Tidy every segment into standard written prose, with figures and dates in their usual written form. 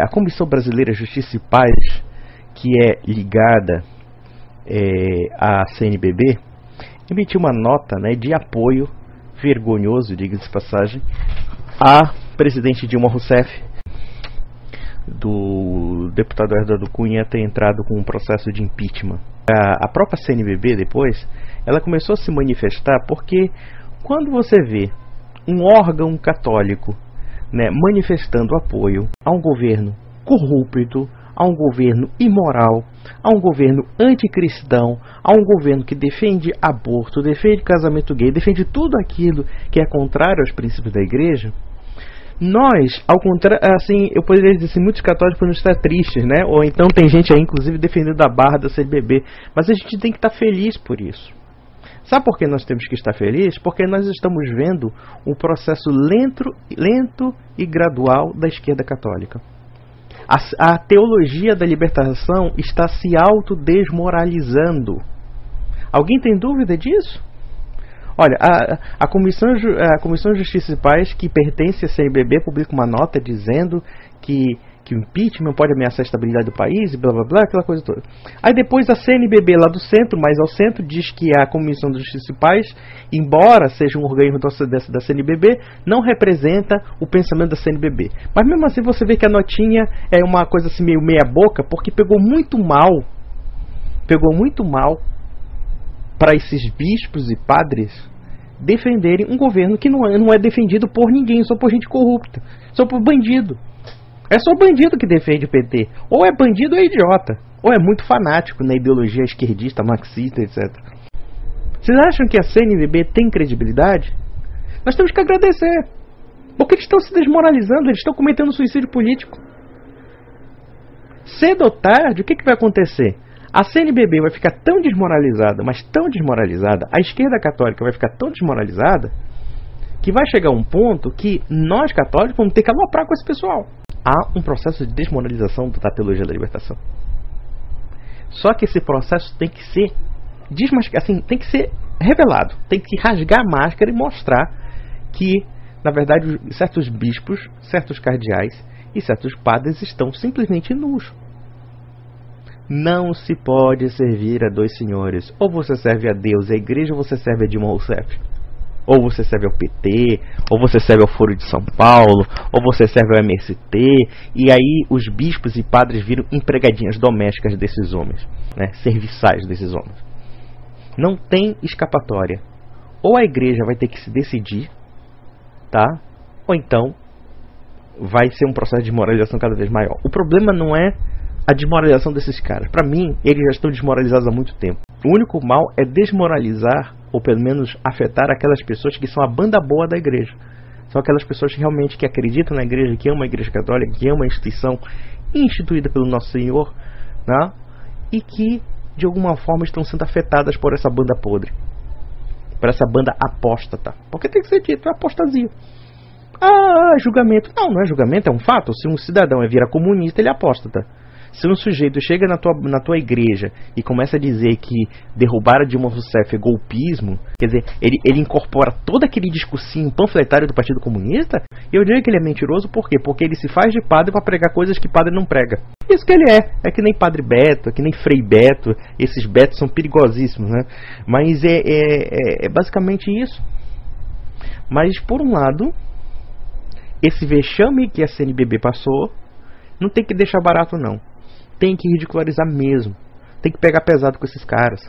A Comissão Brasileira de Justiça e Paz, que é ligada à CNBB, emitiu uma nota, né, de apoio vergonhoso, diga-se de passagem, à presidente Dilma Rousseff, do deputado Eduardo Cunha ter entrado com um processo de impeachment. A própria CNBB depois, ela começou a se manifestar porque quando você vê um órgão católico, né, manifestando apoio a um governo corrupto, a um governo imoral, a um governo anticristão, a um governo que defende aborto, defende casamento gay, defende tudo aquilo que é contrário aos princípios da igreja, nós, ao contrário, assim, eu poderia dizer assim, muitos católicos podem estar tristes, né? Ou então tem gente aí, inclusive, defendendo a barra da CNBB, mas a gente tem que estar feliz por isso. Sabe por que nós temos que estar felizes? Porque nós estamos vendo um processo lento e gradual da esquerda católica. A teologia da libertação está se autodesmoralizando. Alguém tem dúvida disso? Olha, a Comissão de Justiça e Paz, que pertence à CNBB, publica uma nota dizendo que o impeachment pode ameaçar a estabilidade do país, e blá blá blá, aquela coisa toda. Aí depois a CNBB lá do centro, mais ao centro, diz que a Comissão de Justiça e Paz, embora seja um organismo da CNBB, não representa o pensamento da CNBB. Mas mesmo assim você vê que a notinha é uma coisa assim meio meia boca, porque pegou muito mal para esses bispos e padres defenderem um governo que não é defendido por ninguém, só por gente corrupta, só por bandido. É só bandido que defende o PT. Ou é bandido ou é idiota. Ou é muito fanático na ideologia esquerdista, marxista, etc. Vocês acham que a CNBB tem credibilidade? Nós temos que agradecer. Porque eles estão se desmoralizando, eles estão cometendo suicídio político. Cedo ou tarde, o que vai acontecer? A CNBB vai ficar tão desmoralizada, mas tão desmoralizada, a esquerda católica vai ficar tão desmoralizada, que vai chegar um ponto que nós católicos vamos ter que aloprar com esse pessoal. Há um processo de desmoralização da teologia da libertação. Só que esse processo tem que ser tem que ser revelado, tem que rasgar a máscara e mostrar que, na verdade, certos bispos, certos cardeais e certos padres estão simplesmente nus. Não se pode servir a dois senhores. Ou você serve a Deus e a igreja, ou você serve a Dilma Rousseff. Ou você serve ao PT, ou você serve ao Foro de São Paulo, ou você serve ao MST. E aí os bispos e padres viram empregadinhas domésticas desses homens, né? Serviçais desses homens. Não tem escapatória. Ou a igreja vai ter que se decidir, tá? Ou então vai ser um processo de desmoralização cada vez maior. O problema não é a desmoralização desses caras. Para mim, eles já estão desmoralizados há muito tempo. O único mal é desmoralizar, ou pelo menos afetar aquelas pessoas que são a banda boa da igreja. São aquelas pessoas que realmente que acreditam na igreja, que amam a igreja católica, que amam a instituição instituída pelo nosso Senhor, né? E que, de alguma forma, estão sendo afetadas por essa banda podre. Por essa banda apóstata. Porque tem que ser dito, é apostasia. Ah, julgamento. Não é julgamento, é um fato. Se um cidadão vira comunista, ele é apóstata. Se um sujeito chega na tua igreja e começa a dizer que derrubar a Dilma Rousseff é golpismo, quer dizer, ele incorpora todo aquele discursinho panfletário do Partido Comunista, eu diria que ele é mentiroso, por quê? Porque ele se faz de padre para pregar coisas que padre não prega. Isso que ele é que nem Padre Beto, é que nem Frei Beto, esses Betos são perigosíssimos, né? Mas é basicamente isso. Mas, por um lado, esse vexame que a CNBB passou, não tem que deixar barato, não. Tem que ridicularizar mesmo. Tem que pegar pesado com esses caras.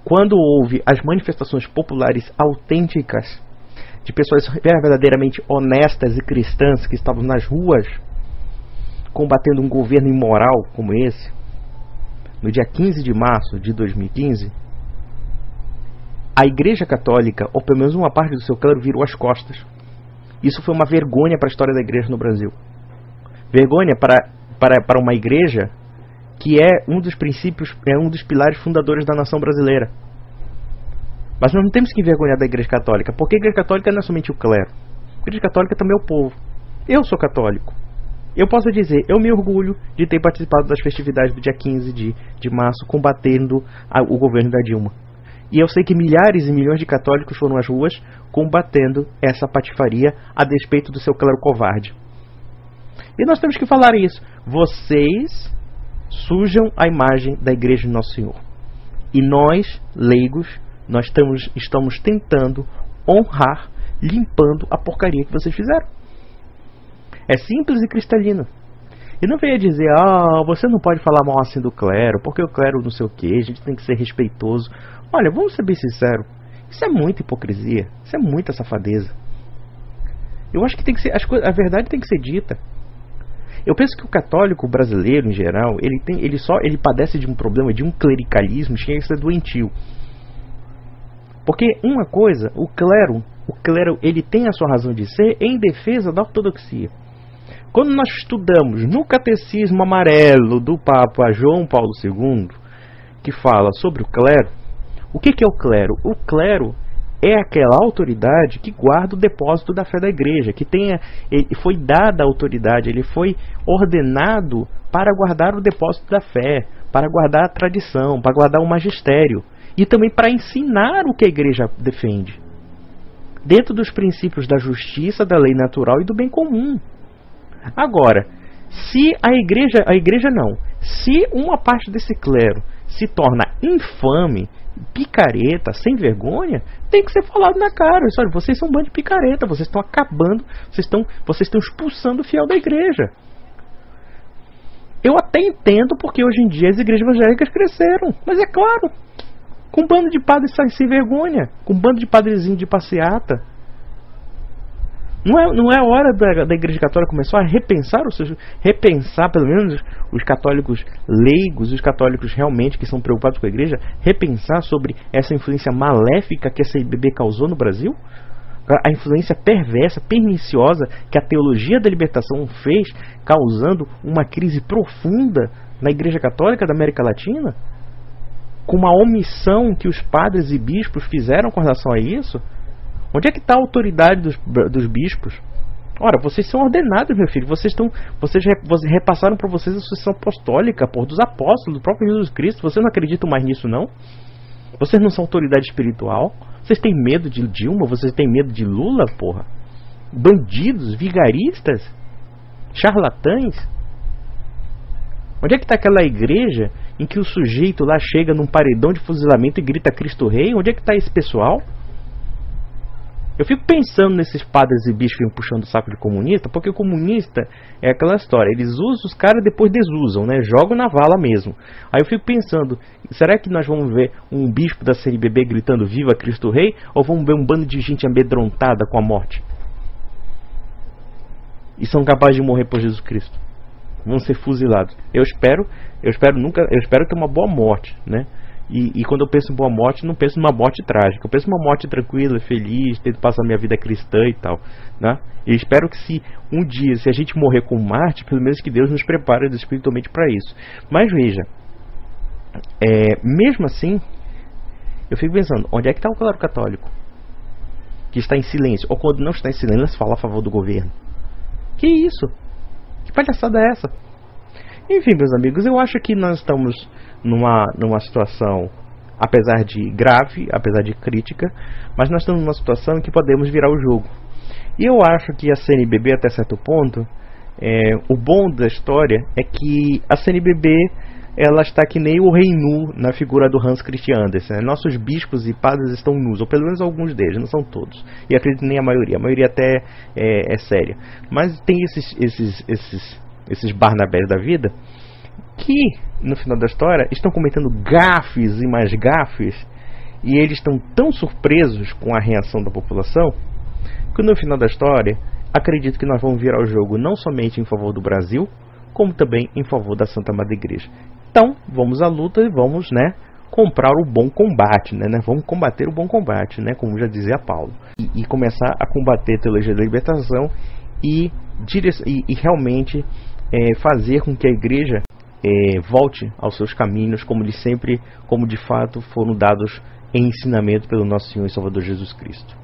Quando houve as manifestações populares autênticas de pessoas verdadeiramente honestas e cristãs que estavam nas ruas combatendo um governo imoral como esse, no dia 15 de março de 2015, a Igreja Católica, ou pelo menos uma parte do seu clero, virou as costas. Isso foi uma vergonha para a história da igreja no Brasil. Vergonha para uma igreja que é um dos princípios, é um dos pilares fundadores da nação brasileira. Mas nós não temos que envergonhar da Igreja Católica, porque a Igreja Católica não é somente o clero. A Igreja Católica também é o povo. Eu sou católico. Eu posso dizer, eu me orgulho de ter participado das festividades do dia 15 de março, combatendo o governo da Dilma. E eu sei que milhares e milhões de católicos foram às ruas combatendo essa patifaria a despeito do seu clero covarde. E nós temos que falar isso. Vocês sujam a imagem da Igreja de Nosso Senhor. E nós, leigos, nós estamos tentando honrar, limpando a porcaria que vocês fizeram. É simples e cristalino. E não venha dizer, você não pode falar mal assim do clero, porque o clero não sei o que, a gente tem que ser respeitoso. Olha, vamos ser bem sinceros, isso é muita hipocrisia, isso é muita safadeza. Eu acho que tem que ser, a verdade tem que ser dita. Eu penso que o católico brasileiro, em geral, ele padece de um problema, de um clericalismo, chega a ser doentio. Porque uma coisa, o clero, ele tem a sua razão de ser em defesa da ortodoxia. Quando nós estudamos no Catecismo Amarelo do Papa João Paulo II, que fala sobre o clero, o que é o clero? O clero é aquela autoridade que guarda o depósito da fé da igreja, ele foi dada a autoridade, ele foi ordenado para guardar o depósito da fé, para guardar a tradição, para guardar o magistério e também para ensinar o que a igreja defende, dentro dos princípios da justiça, da lei natural e do bem comum. Agora, se se uma parte desse clero se torna infame, picareta, sem vergonha, tem que ser falado na cara. Olha, vocês são um bando de picareta, vocês estão acabando, vocês estão expulsando o fiel da igreja. Eu até entendo porque hoje em dia as igrejas evangélicas cresceram, mas é claro, com um bando de padres sem vergonha, com um bando de padrezinho de passeata. Não é a hora da Igreja Católica começar a repensar pelo menos os católicos leigos, os católicos realmente que são preocupados com a Igreja, repensar sobre essa influência maléfica que a CNBB causou no Brasil? A influência perversa, perniciosa que a teologia da libertação fez, causando uma crise profunda na Igreja Católica da América Latina? Com uma omissão que os padres e bispos fizeram com relação a isso? Onde é que está a autoridade dos bispos? Ora, vocês são ordenados, meu filho. Vocês repassaram para vocês a sucessão apostólica, dos apóstolos, do próprio Jesus Cristo. Vocês não acreditam mais nisso, não? Vocês não são autoridade espiritual? Vocês têm medo de Dilma? Vocês têm medo de Lula, porra? Bandidos, vigaristas, charlatães? Onde é que está aquela igreja em que o sujeito lá chega num paredão de fuzilamento e grita Cristo Rei? Onde é que está esse pessoal? Eu fico pensando nesses padres e bispos que ficam puxando o saco de comunista, porque o comunista é aquela história, eles usam os caras e depois desusam, né? Jogam na vala mesmo. Aí eu fico pensando, será que nós vamos ver um bispo da CNBB gritando Viva Cristo Rei? Ou vamos ver um bando de gente amedrontada com a morte? E são capazes de morrer por Jesus Cristo. Vão ser fuzilados. Eu espero ter uma boa morte, né? E quando eu penso em boa morte, não penso numa morte trágica. Eu penso numa morte tranquila, feliz, tento passar minha vida cristã e tal, né? E espero que se a gente morrer como Marte, pelo menos que Deus nos prepare espiritualmente para isso. Mas veja, mesmo assim, eu fico pensando, onde é que está o clero católico? Que está em silêncio, ou quando não está em silêncio, fala a favor do governo. Que isso? Que palhaçada é essa? Enfim, meus amigos, eu acho que nós estamos numa situação, apesar de grave, apesar de crítica, mas nós estamos numa situação em que podemos virar o jogo. E eu acho que a CNBB, até certo ponto, o bom da história é que a CNBB ela está que nem o rei nu na figura do Hans Christian Andersen, né? Nossos bispos e padres estão nus, ou pelo menos alguns deles, não são todos. E acredito nem a maioria até é séria. Mas tem esses Barnabés da vida que, no final da história, estão cometendo gafes e mais gafes, e eles estão tão surpresos com a reação da população que, no final da história, acredito que nós vamos virar o jogo não somente em favor do Brasil, como também em favor da Santa Madre Igreja. Então, vamos à luta e vamos, comprar o bom combate, Vamos combater o bom combate, como já dizia Paulo. E começar a combater a teologia da libertação e realmente fazer com que a Igreja volte aos seus caminhos, como de fato foram dados em ensinamento pelo nosso Senhor e Salvador Jesus Cristo.